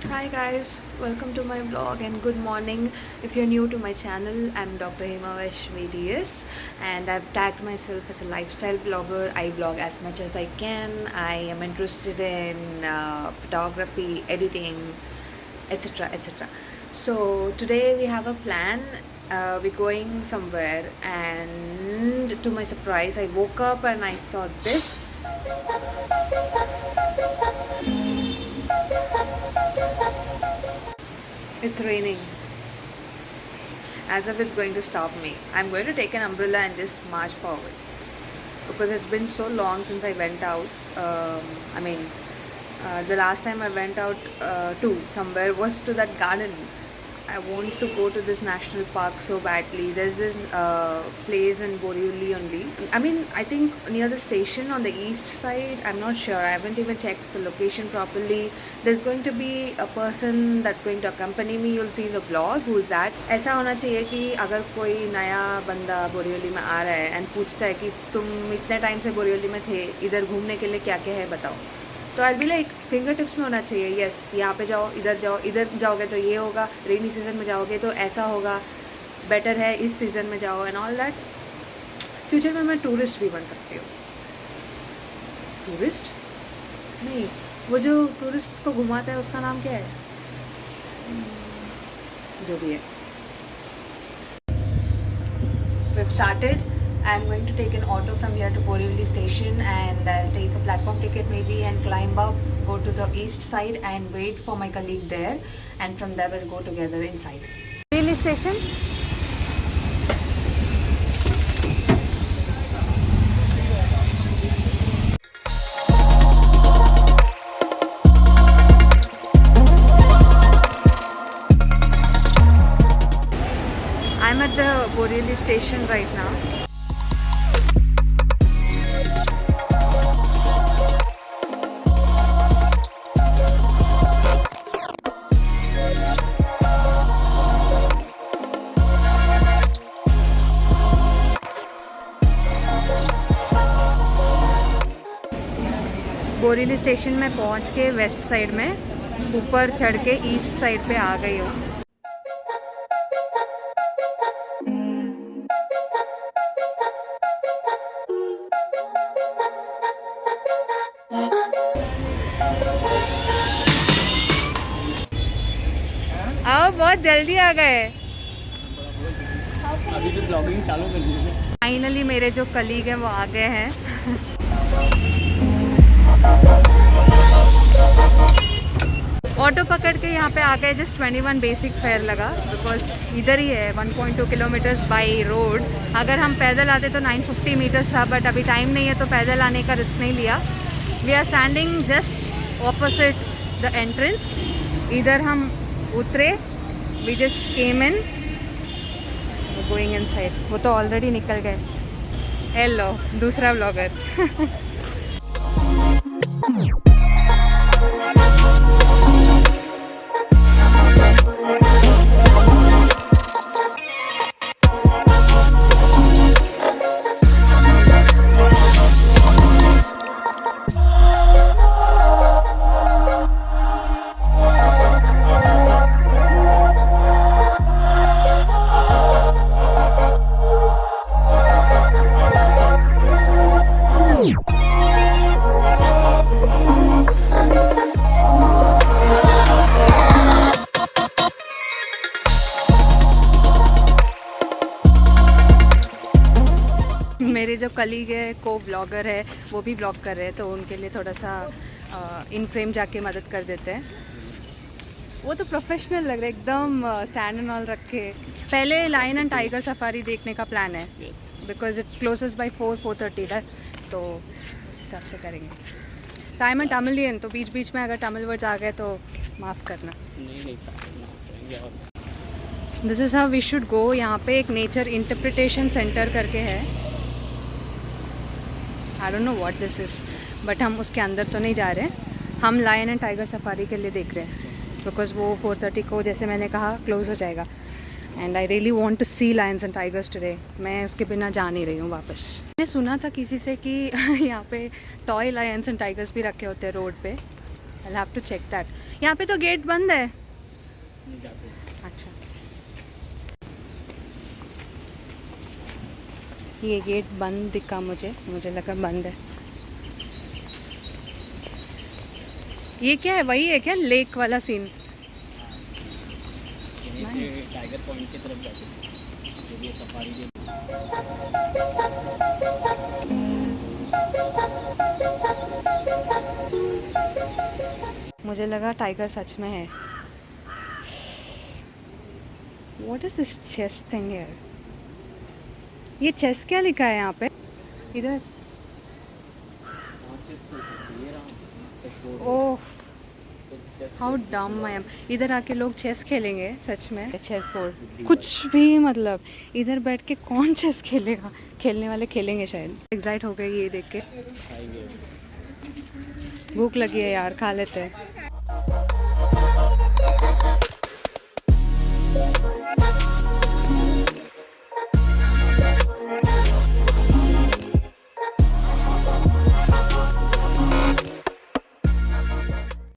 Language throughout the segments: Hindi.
Hi guys, welcome to my vlog and good morning. If you're new to my channel, I'm Dr. Himavesh VDS and I've tagged myself as a lifestyle blogger. I blog as much as I can. I am interested in photography, editing, etc. etc. So today we have a plan. We're going somewhere and to my surprise, I woke up and I saw this. It's raining. As if it's going to stop me. I'm going to take an umbrella and just march forward because it's been so long since I went out. I mean, the last time I went out to somewhere was to that garden. I want to go to this national park so badly. There's this place in Borivali only. I mean, I think near the station on the east side. I'm not sure. I haven't even checked the location properly. There's going to be a person that's going to accompany me. You'll see in the vlog. Who's that? ऐसा होना चाहिए कि अगर कोई नया बंदा बोरिवली में आ रहा है एंड पूछता है कि तुम इतने टाइम से बोरिवली में थे, इधर घूमने के लिए क्या क्या है बताओ, तो आई बी लाइक फिंगर टिप्स में होना चाहिए. यस, यहाँ पे जाओ, इधर जाओगे तो ये होगा, रेनी सीजन में जाओगे तो ऐसा होगा, बेटर है इस सीज़न में जाओ एंड ऑल दैट. फ्यूचर में मैं टूरिस्ट भी बन सकती हूँ. टूरिस्ट नहीं, वो जो टूरिस्ट को घुमाता है उसका नाम क्या है, जो भी है. We've started. I'm going to take an auto from here to Borivali station and I'll take a platform ticket maybe and climb up, go to the east side and wait for my colleague there, and from there we'll go together inside. Borivali station. I'm at the Borivali station right now. Borivali station में पहुंच के वेस्ट साइड में ऊपर चढ़ के ईस्ट साइड पे आ गई हूँ. अब बहुत जल्दी आ गए. अभी तो ब्लॉगिंग चालू कर दी है. फाइनली मेरे जो कलीग हैं वो आ गए हैं. ऑटो पकड़ के यहाँ पे आ गए. जस्ट 21 बेसिक फेयर लगा बिकॉज इधर ही है. 1.2 किलोमीटर्स बाई रोड. अगर हम पैदल आते तो 950 मीटर्स था, बट अभी टाइम नहीं है तो पैदल आने का रिस्क नहीं लिया. We are standing just opposite the entrance. इधर हम उतरे. We just came in, going inside. वो तो ऑलरेडी निकल गए. हेलो दूसरा ब्लॉगर. मेरे जो कलीग है, को ब्लॉगर है, वो भी ब्लॉग कर रहे हैं, तो उनके लिए थोड़ा सा इन फ्रेम जाके मदद कर देते हैं. वो तो प्रोफेशनल लग रहा है एकदम. स्टैंड एंड ऑल रख के. पहले लायन एंड टाइगर सफारी देखने का प्लान है बिकॉज इट क्लोजेस बाई 4:30 है, तो उस हिसाब से करेंगे. तो आई एम तमिलियन, तो बीच बीच में अगर तमिल वर्ड्स आ गए तो माफ़ करना. This is how we should go. यहाँ पे एक नेचर इंटरप्रिटेशन सेंटर करके है. I don't know what this is, but हम उसके अंदर तो नहीं जा रहे हैं. हम लायन एंड टाइगर सफारी के लिए देख रहे हैं बिकॉज वो 4:30 को, जैसे मैंने कहा, क्लोज़ हो जाएगा. And I really want to see lions and tigers today. मैं उसके बिना जा नहीं रही हूँ वापस. मैंने सुना था किसी से कि यहाँ पे टॉय लायंस एंड टाइगर्स भी रखे होते हैं रोड पे. I have to check that. यहाँ पे तो गेट बंद है. नहीं जाते. अच्छा, ये गेट बंद दिखा मुझे लगा बंद है. ये क्या है, वही है क्या लेक वाला सीन? यहीं से टाइगर पॉइंट की तरफ जाते हैं, जो भी सफारी के. मुझे लगा टाइगर सच में है. What is this chess thing here? ये चेस क्या लिखा है यहाँ पे? इधर. ओह, हाउ डम आई एम. इधर आके लोग चेस खेलेंगे सच में. चेस बोर्ड कुछ भी, मतलब इधर बैठ के कौन चेस खेलेगा? खेलने वाले खेलेंगे शायद. एक्साइट हो गई ये देख के. भूख लगी है यार, खा लेते हैं.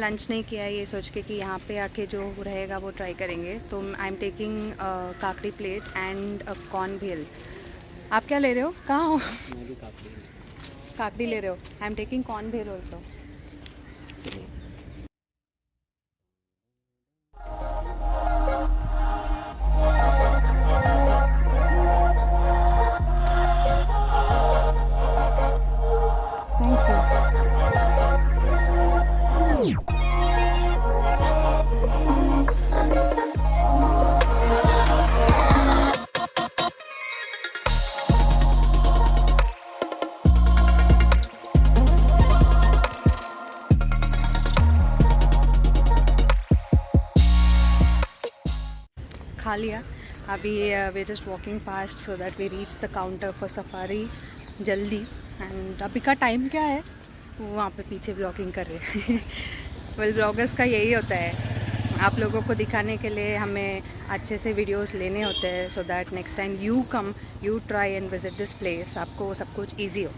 लंच नहीं किया है, ये सोच के कि यहाँ पे आके जो रहेगा वो ट्राई करेंगे. तो I am taking kakdi plate and a corn bhel. आप क्या ले रहे हो? कहाँ हो? मैं भी काकड़ी ले रहे हो? I am taking corn bhel also. खा लिया. अभी we just walking fast so that we reach the counter for safari जल्दी. एंड अभी का टाइम क्या है? वो वहाँ पे पीछे ब्लॉगिंग कर रहे हैं. वेल, ब्लॉगर्स का यही होता है, आप लोगों को दिखाने के लिए हमें अच्छे से वीडियोस लेने होते हैं so that next time you come, you try and visit this place, आपको सब कुछ ईजी हो.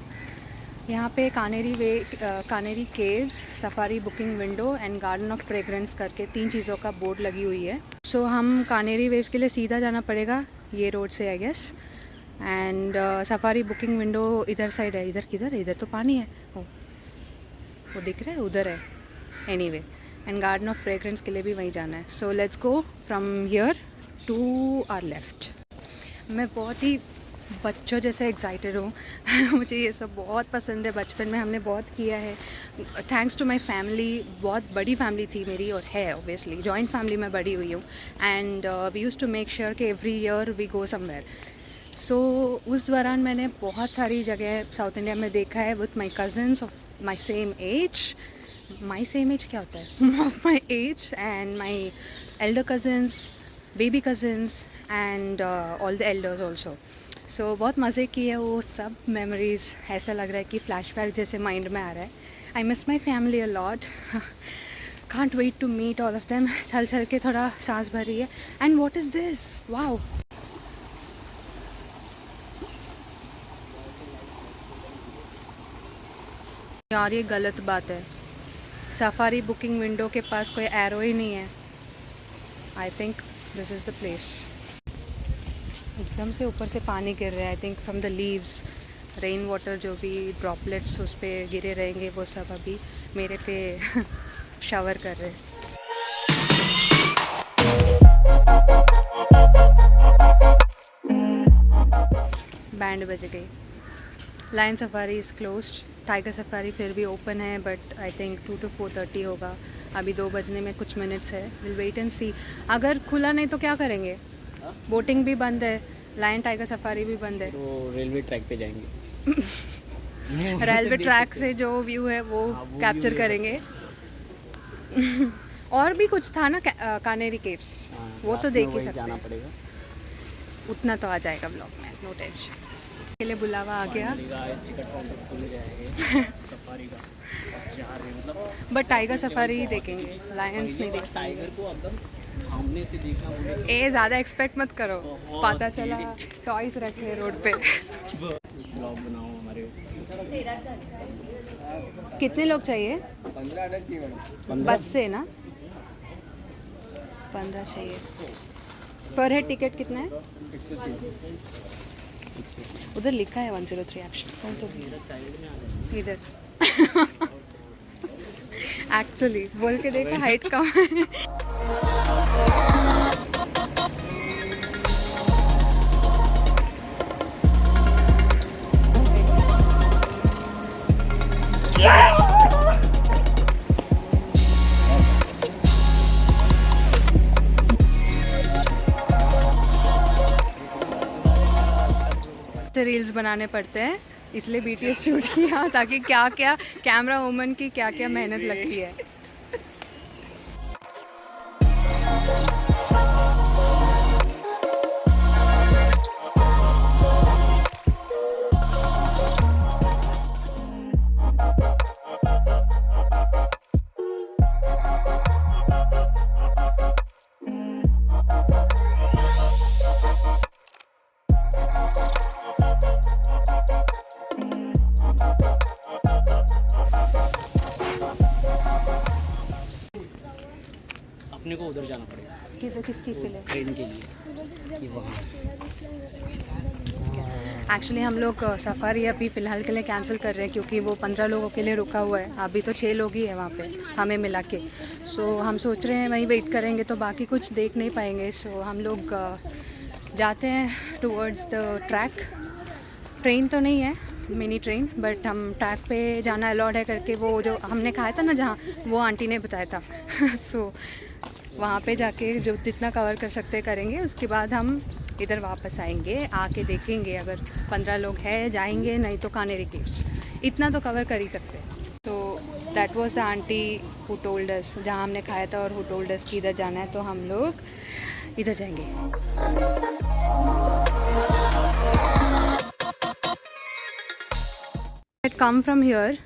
यहाँ पे Kanheri caves, safari booking window and garden of fragrance करके 3 चीज़ों का बोर्ड लगी हुई है. सो हम कानेरी वेव्स के लिए सीधा जाना पड़ेगा ये रोड से I guess. And safari booking window इधर साइड है. इधर किधर है? इधर तो पानी है. वो दिख रहा है, उधर है. Anyway, and garden of fragrance के लिए भी वहीं जाना है. So let's go from here to our left. मैं बहुत ही बच्चों जैसे एक्साइटेड हूँ. मुझे ये सब बहुत पसंद है. बचपन में हमने बहुत किया है. Thanks to my family. बहुत बड़ी फैमिली थी मेरी, और है ऑब्वियसली. जॉइंट फैमिली में बड़ी हुई हूँ. And we use to make sure कि every year we go somewhere. So उस दौरान मैंने बहुत सारी जगह साउथ इंडिया में देखा है with my cousins of my same age. My same age क्या होता है? Of my age and my elder cousins, baby cousins and all the elders also. So बहुत मज़े किए वो सब मेमोरीज़. ऐसा लग रहा है कि फ्लैशबैक जैसे माइंड में आ रहा है. I miss my family a lot. Can't wait to meet all of them. चल चल के थोड़ा सांस भर रही है. And what is this? Wow, यार ये गलत बात है. सफारी बुकिंग विंडो के पास कोई एरो ही नहीं है. I think this is the place. एकदम से ऊपर से पानी गिर रहा है. I think from the leaves. Rain water जो भी ड्रॉपलेट्स उस पर गिरे रहेंगे वो सब अभी मेरे पे शावर कर रहे हैं. बैंड बज गई. Lion safari is closed. Tiger safari फिर भी ओपन है बट आई थिंक 2 to 4:30 होगा. अभी 2 बजने में कुछ मिनट्स है. विल वेट एंड सी. अगर खुला नहीं तो क्या करेंगे? बोटिंग भी बंद है, लायन टाइगर सफारी भी बंद है. तो रेलवे ट्रैक पे जाएंगे. रेलवे ट्रैक से जो व्यू है वो कैप्चर करेंगे. और भी कुछ था ना, कानेरी केव्स, वो तो देख ही सकते हैं. पड़ेगा. उतना तो आ जाएगा ब्लॉग में, नो टेंशन. के लिए बुलावा आ गया. टिकट काउंटर खुल जाएंगे सफारी का. मतलब बट टाइगर सफारी ही देखेंगे, लायंस नहीं देखेंगे. टाइगर को एकदम सामने से देखना मुझे. ए ज़्यादा एक्सपेक्ट मत करो. पता चला टॉयज रखे रोड पे. ब्लॉग बनाओ हमारे. कितने लोग चाहिए? 15 अटक की मैडम बस से ना 15 चाहिए। पर हेड टिकट कितना है? 103 उधर लिखा है 103 एक्चुअली तो इधर एक्चुअली बोल के देखो हाइट कम है। से रील्स बनाने पड़ते हैं इसलिए BTS शूट किया ताकि क्या क्या कैमरा वुमन की क्या क्या मेहनत लगती है। अपने को उधर जाना पड़ेगा किस चीज़ के लिए? ट्रेन के लिए ये वहाँ एक्चुअली हम लोग सफ़ारी अभी फ़िलहाल के लिए कैंसिल कर रहे हैं क्योंकि वो 15 लोगों के लिए रुका हुआ है। अभी तो 6 लोग ही है वहाँ पे हमें मिला के। सो हम सोच रहे हैं वहीं वेट करेंगे तो बाकी कुछ देख नहीं पाएंगे। सो हम लोग जाते हैं टूवर्ड्स द ट्रैक। ट्रेन तो नहीं है मिनी ट्रेन बट हम ट्रैक पे जाना अलाउड है करके वो जो हमने खाया था ना जहाँ वो आंटी ने बताया था। सो वहाँ पे जाके जो जितना कवर कर सकते करेंगे उसके बाद हम इधर वापस आएंगे आके देखेंगे अगर 15 लोग हैं जाएंगे नहीं तो कानेरी केव्स इतना तो कवर कर ही सकते हैं। तो that was the aunty who told us जहाँ हमने खाया था और हु टोल्ड अस कि इधर जाना है तो हम लोग इधर जाएंगे। कम फ्रॉम हियर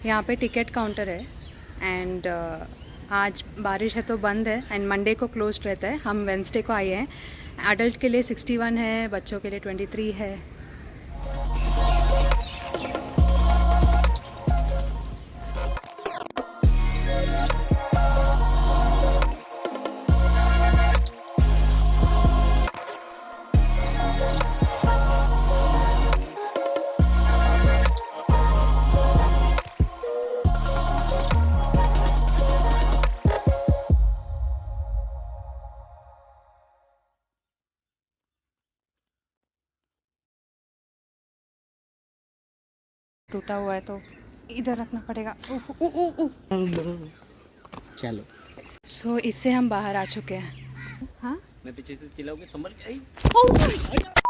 यहाँ पे टिकट काउंटर है एंड आज बारिश है तो बंद है एंड मंडे को क्लोज रहता है। हम वेंसडे को आए हैं। एडल्ट के लिए 61 है, बच्चों के लिए 23 है। टूटा हुआ है तो इधर रखना पड़ेगा। चलो सो इससे हम बाहर आ चुके हैं। हाँ मैं पीछे से चिल्लाऊंगा संभल के